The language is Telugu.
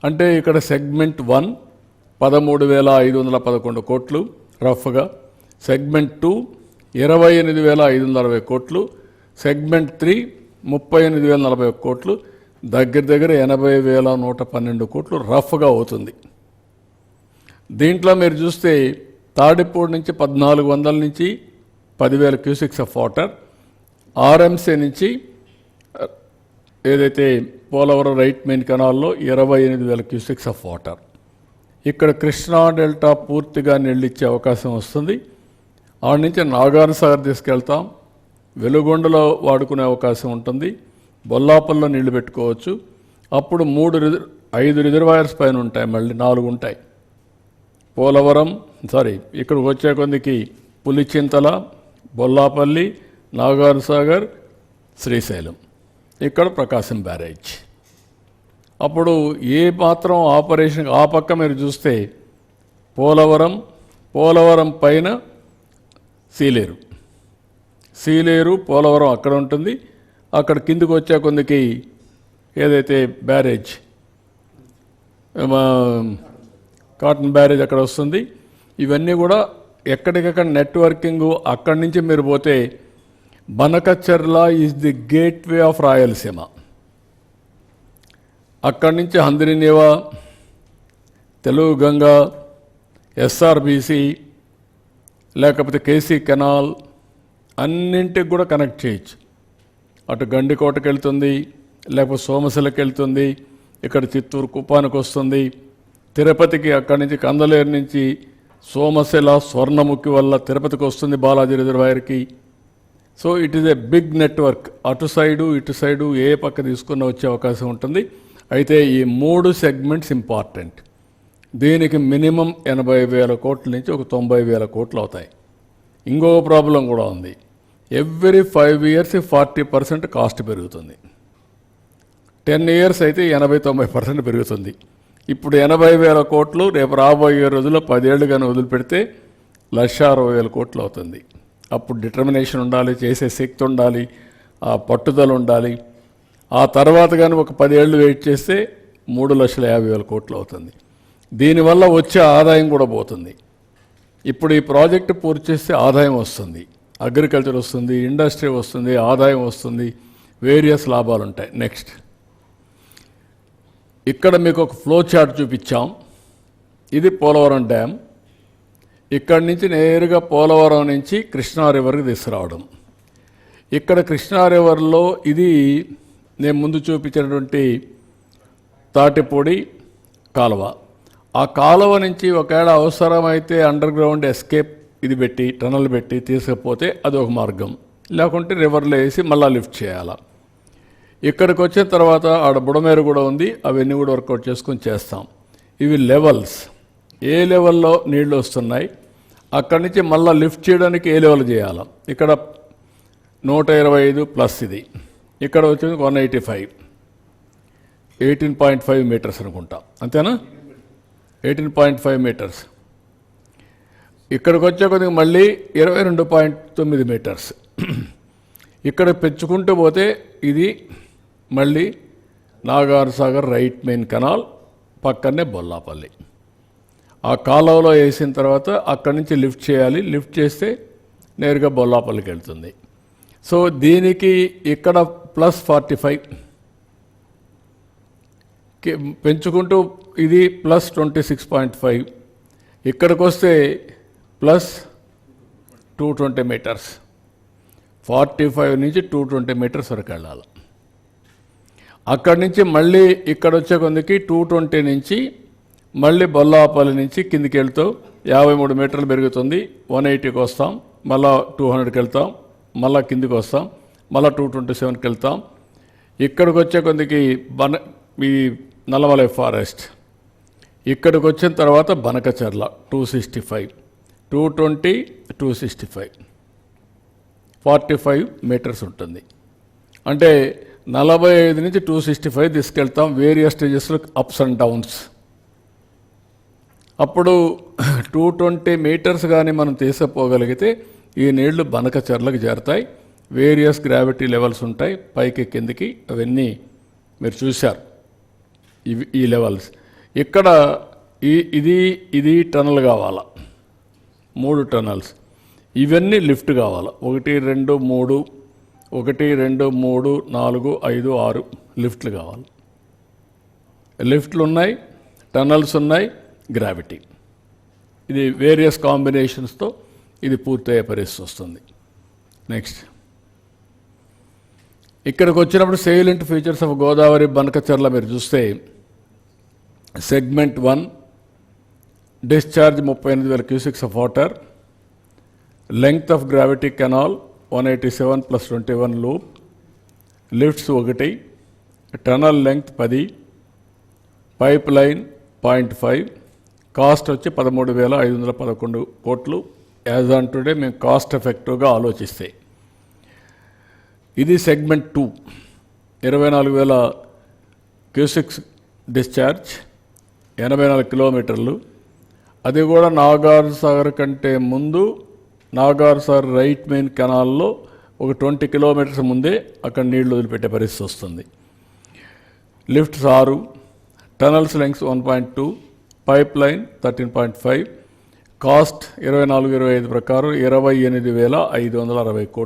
అంటే ఇక్కడ సెగ్మెంట్ 1 13,511 కోట్లు రఫ్గా, సెగ్మెంట్ 2 28,560 కోట్లు, సెగ్మెంట్ 3 38,041 కోట్లు, దగ్గర దగ్గర 80,112 కోట్లు రఫ్గా అవుతుంది. దీంట్లో మీరు చూస్తే తాడిపూడి నుంచి 1,400 నుంచి 10,000 క్యూసిక్స్ ఆఫ్ వాటర్, ఆర్ఎంసీ నుంచి ఏదైతే పోలవరం రైట్ మెయిన్ కెనాల్లో 28,000 క్యూసిక్స్ ఆఫ్ వాటర్. ఇక్కడ కృష్ణా డెల్టా పూర్తిగా నీళ్ళిచ్చే అవకాశం వస్తుంది. ఆడ నుంచి నాగార్జునసాగర్ తీసుకెళ్తాం, వెలుగొండలో వాడుకునే అవకాశం ఉంటుంది, బొల్లాపల్లో నీళ్లు పెట్టుకోవచ్చు. అప్పుడు 5 రిజర్వాయర్స్ పైన ఉంటాయి, మళ్ళీ 4 ఉంటాయి. పోలవరం ఇక్కడికి వచ్చే కొందికి పులిచింతల, బొల్లాపల్లి, నాగార్జునసాగర్, శ్రీశైలం, ఇక్కడ ప్రకాశం బ్యారేజ్. అప్పుడు ఏ మాత్రం ఆపరేషన్ ఆ పక్క మీరు చూస్తే పోలవరం పైన సీలేరు పోలవరం అక్కడ ఉంటుంది. అక్కడ కిందికి వచ్చే కొందికి ఏదైతే బ్యారేజ్ కాటన్ బ్యారేజ్ అక్కడ వస్తుంది. ఇవన్నీ కూడా ఎక్కడికక్కడ నెట్వర్కింగ్. అక్కడి నుంచి మీరు పోతే Banakacherla is the gateway of Rayalaseema. అక్కడి నుంచి హంద్రీనేవా, తెలుగు గంగా, ఎస్ఆర్బీసీ, లేకపోతే కేసీ కెనాల్ అన్నింటికి కూడా కనెక్ట్ చేయొచ్చు. అటు గండికోటకి వెళ్తుంది, లేకపోతే సోమశిలకి వెళ్తుంది, ఇక్కడ చిత్తూరు కుప్పానికి వస్తుంది, తిరుపతికి అక్కడి నుంచి కందలేరు నుంచి సోమశిల స్వర్ణముఖి వల్ల తిరుపతికి వస్తుంది బాలాజీ రిజర్వాయర్కి. So it is a big network. అటు సైడు ఇటు సైడు ఏ పక్క తీసుకున్న వచ్చే అవకాశం ఉంటుంది. అయితే ఈ 3 సెగ్మెంట్స్ ఇంపార్టెంట్. దీనికి మినిమం 80,000 కోట్ల నుంచి ఒక 90,000 కోట్లు అవుతాయి. ఇంకొక ప్రాబ్లం కూడా ఉంది. ఎవ్రీ 5 years 40% కాస్ట్ పెరుగుతుంది. 10 years అయితే 80-90% పెరుగుతుంది. ఇప్పుడు 80,000 కోట్లు రేపు రాబోయే రోజుల్లో 10 ఏళ్ళు కానీ వదిలిపెడితే 1,60,000 కోట్లు అవుతుంది. అప్పుడు డిటర్మినేషన్ ఉండాలి, చేసే శక్తి ఉండాలి, ఆ పట్టుదల ఉండాలి. ఆ తర్వాత కానీ ఒక 10 ఏళ్ళు వెయిట్ చేస్తే 3,50,000 కోట్లు అవుతుంది. దీనివల్ల వచ్చే ఆదాయం కూడా పోతుంది. ఇప్పుడు ఈ ప్రాజెక్టు పూర్తి చేస్తే ఆదాయం వస్తుంది, అగ్రికల్చర్ వస్తుంది, ఇండస్ట్రీ వస్తుంది, ఆదాయం వస్తుంది, వేరియస్ లాభాలు ఉంటాయి. నెక్స్ట్ ఇక్కడ మీకు ఒక ఫ్లో చార్ట్ చూపించాం. ఇది పోలవరం డ్యామ్. ఇక్కడి నుంచి నేరుగా పోలవరం నుంచి కృష్ణా రివర్కి తీసుకురావడం. ఇక్కడ కృష్ణా రివర్లో ఇది నేను ముందు చూపించినటువంటి తాటిపూడి కాలువ. ఆ కాలువ నుంచి ఒకవేళ అవసరమైతే అండర్ గ్రౌండ్ ఎస్కేప్ ఇది పెట్టి టనల్ పెట్టి తీసుకపోతే అది ఒక మార్గం, లేకుంటే రివర్లో వేసి మళ్ళీ లిఫ్ట్ చేయాలా. ఇక్కడికి వచ్చిన తర్వాత ఆడ బుడమేరు కూడా ఉంది, అవన్నీ కూడా వర్కౌట్ చేసుకొని చేస్తాం. ఇవి లెవెల్స్, ఏ లెవెల్లో నీళ్లు వస్తున్నాయి, అక్కడి నుంచి మళ్ళీ లిఫ్ట్ చేయడానికి ఏ లెవెల్ చేయాలి. ఇక్కడ 125 ప్లస్ ఇది, ఇక్కడ వచ్చేది 185, 18.5 మీటర్స్ అనుకుంటా, అంతేనా? 18.5 మీటర్స్. ఇక్కడికి వచ్చే కొద్దిగా మళ్ళీ 22.9 మీటర్స్. ఇక్కడ పెంచుకుంటూ పోతే ఇది మళ్ళీ నాగార్జునసాగర్ రైట్ మెయిన్ కెనాల్ పక్కనే బొల్లాపల్లి. ఆ కాలువలో వేసిన తర్వాత అక్కడి నుంచి లిఫ్ట్ చేయాలి, లిఫ్ట్ చేస్తే నేరుగా బొల్లాపల్లికి వెళ్తుంది. సో దీనికి ఇక్కడ ప్లస్ 45 పెంచుకుంటూ ఇది ప్లస్ 26.5, ఇక్కడికి వస్తే ప్లస్ 220 మీటర్స్, 45 నుంచి 220 మీటర్స్ వరకు వెళ్ళాలి. అక్కడి నుంచి మళ్ళీ ఇక్కడ వచ్చే కొందికి 220 నుంచి మళ్ళీ బొల్లాపల్లి నుంచి కిందికి వెళ్తూ 53 మీటర్లు పెరుగుతుంది, 180కి వస్తాం, మళ్ళీ 200కి వెళ్తాం, మళ్ళీ కిందికి వస్తాం, మళ్ళీ 227కి వెళ్తాం. ఇక్కడికి వచ్చే కొందికి ఈ నల్లమలై ఫారెస్ట్. ఇక్కడికి వచ్చిన తర్వాత బనకచెర్ల 265, 220, 265, 45 మీటర్స్ ఉంటుంది. అంటే 45 నుంచి 265 తీసుకెళ్తాం, వేరియస్ స్టేజెస్లో అప్స్ అండ్ డౌన్స్. అప్పుడు 220 మీటర్స్ కానీ మనం తీసుకుపోగలిగితే ఈ నీళ్లు బనకచెర్లకు చేరుతాయి. వేరియస్ గ్రావిటీ లెవెల్స్ ఉంటాయి, పైకి కిందికి, అవన్నీ మీరు చూశారు. ఈ లెవెల్స్ ఇక్కడ ఇది టనల్ కావాలా, 3 టనల్స్. ఇవన్నీ లిఫ్ట్ కావాలా, 1 2 3 1 2 3 4 5 6 లిఫ్ట్లు కావాలి. లిఫ్ట్లు ఉన్నాయి, టనల్స్ ఉన్నాయి, గ్రావిటీ. ఇది వేరియస్ కాంబినేషన్స్తో ఇది పూర్తయ్యే పరిస్థితి వస్తుంది. నెక్స్ట్ ఇక్కడికి వచ్చినప్పుడు సెయిలెంట్ ఫీచర్స్ ఆఫ్ గోదావరి బనకచర్ల మీరు చూస్తే segment 1 discharge 38,000 cusecs of water, length of gravity canal 187 + 21 loop, lifts 1, tunnel length 10, pipe line 0.5, cost వచ్చి 13,511 కోట్లు. యాజ్ ఆన్ టుడే మేము కాస్ట్ ఎఫెక్టివ్గా ఆలోచిస్తే ఇది సెగ్మెంట్ 2 24,000 క్యూసిక్స్ డిశ్చార్జ్, 84 కిలోమీటర్లు. అది కూడా నాగార్ సాగర్ కంటే ముందు నాగార్ సాగర్ రైట్ మెయిన్ కెనాల్లో ఒక 20 కిలోమీటర్స్ ముందే అక్కడ నీళ్లు వదిలిపెట్టే పరిస్థితి వస్తుంది. Lifts 6, tunnels lungs 1.2, pipe line 13.5, cost 24-25 ప్రకారం 28,560 కోట్లు.